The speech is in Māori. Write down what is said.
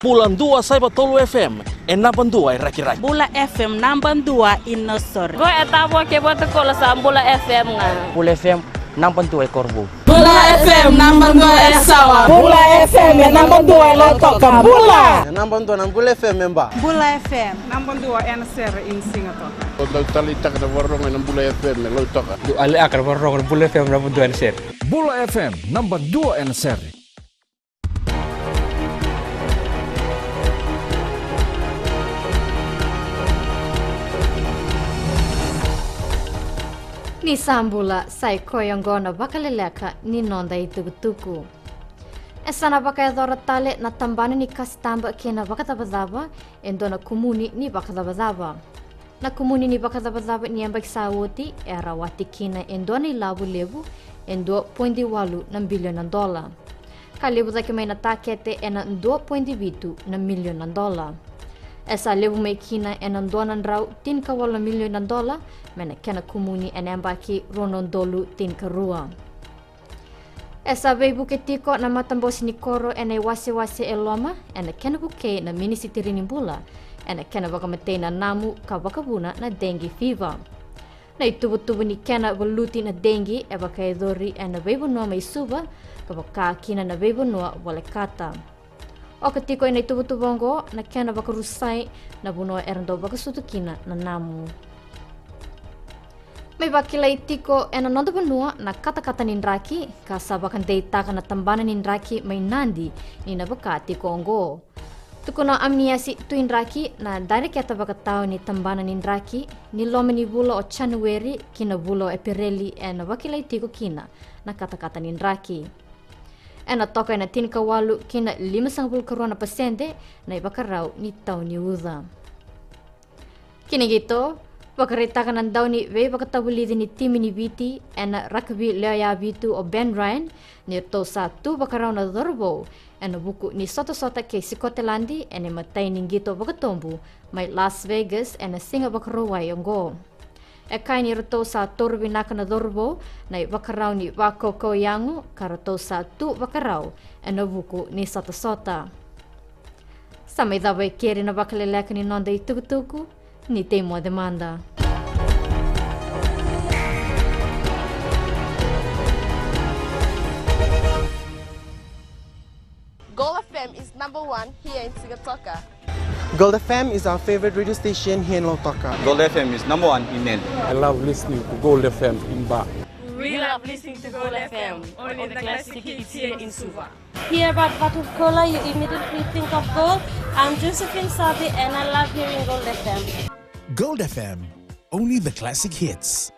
Bulan 2 saya Tolu FM, enapan 2 raki-raki. Bula FM namban 2 inosor. Go etabo ke boto kola sa Bula FM nga. Bula FM namban 2 korbo. Bula FM namban 2 sawa. Bula FM namban 2 lotoka. Bula. Namban 2 Bula FM member. Bula FM Namban 2 NSR in Singapore. Untuk talita kada warong ng Bula FM lotoka. Du ali akar warong Bula FM namban 2 NSR. Bula FM namban 2 NSR. Ni sambula sai koyongo na vakaleleka ni nonda itugutuku. Esana baka dora tale na tambani ni kastamba kena vakatabazaba endona kumuni ni vakatabazaba. Na kumuni ni vakatabazaba ni ambak sawoti era wati kina endona ilabu lebu endo $2.8 billion. Kalebu zake mai na takete ena $2.2 million. Esa lebu mai kina ena $2 $10 million mena kena kumuni ena ambaki $2 $10. Esa beibu ketiko na matambosi ni koro ena wase eloma ena kena buke na mini sitirini bula ena kena bakamatei na namu ka bakabuna na dengue fever. Na itubu ni kena voluti na dengue e baka edori ena beibu noa mai suba ka baka kina na beibu noa walekata. O ketiko ena itubu-tubongo na kena baka rusai na bunoa erando baka sutukina na namu. May bakila itiko ena nondo banua na kata-kata ninraki ka sabakan deitaka na tambana ninraki may nandi ni na baka tiko ongo. Tuko na amniasi tuinraki na dari kata baka tao ni tambana ninraki ni lome ni bulo o January kina bulo e Pirelli ena bakila itiko kina na kata-kata ninraki. Ena toka ena tinkawalu kina 50% na ibakarau ni tau ni uza. Kini gitu, bakaritakan ang daw ni Wei bakatabulidi ni timi ni Biti ena rugby lea bitu o Ben Ryan ni to sa tu bakarau na dorbo ena buku ni sota ke Sikotelandi ena matay ning gito bakatombu may Las Vegas ena singa bakaraway yonggo. Ekay ni rato sa turbinaka na dorbo na bakarau ni Wako Koyangu karato sa tu bakarau ena buku ni sota. Sa may dabay keri na vakaleleka ni nonda itugutuku ni temo demanda. Gold FM is number 1 here in Singapore. Gold FM is our favorite radio station here in Lotoka. Gold FM is number 1 in Nen. I love listening to Gold FM in Ba. We love listening to Gold FM, only the classic hits here in Suva. Hear about bottled cola, you immediately think of gold. I'm Josephine Sabi and I love hearing Gold FM. Gold FM, only the classic hits.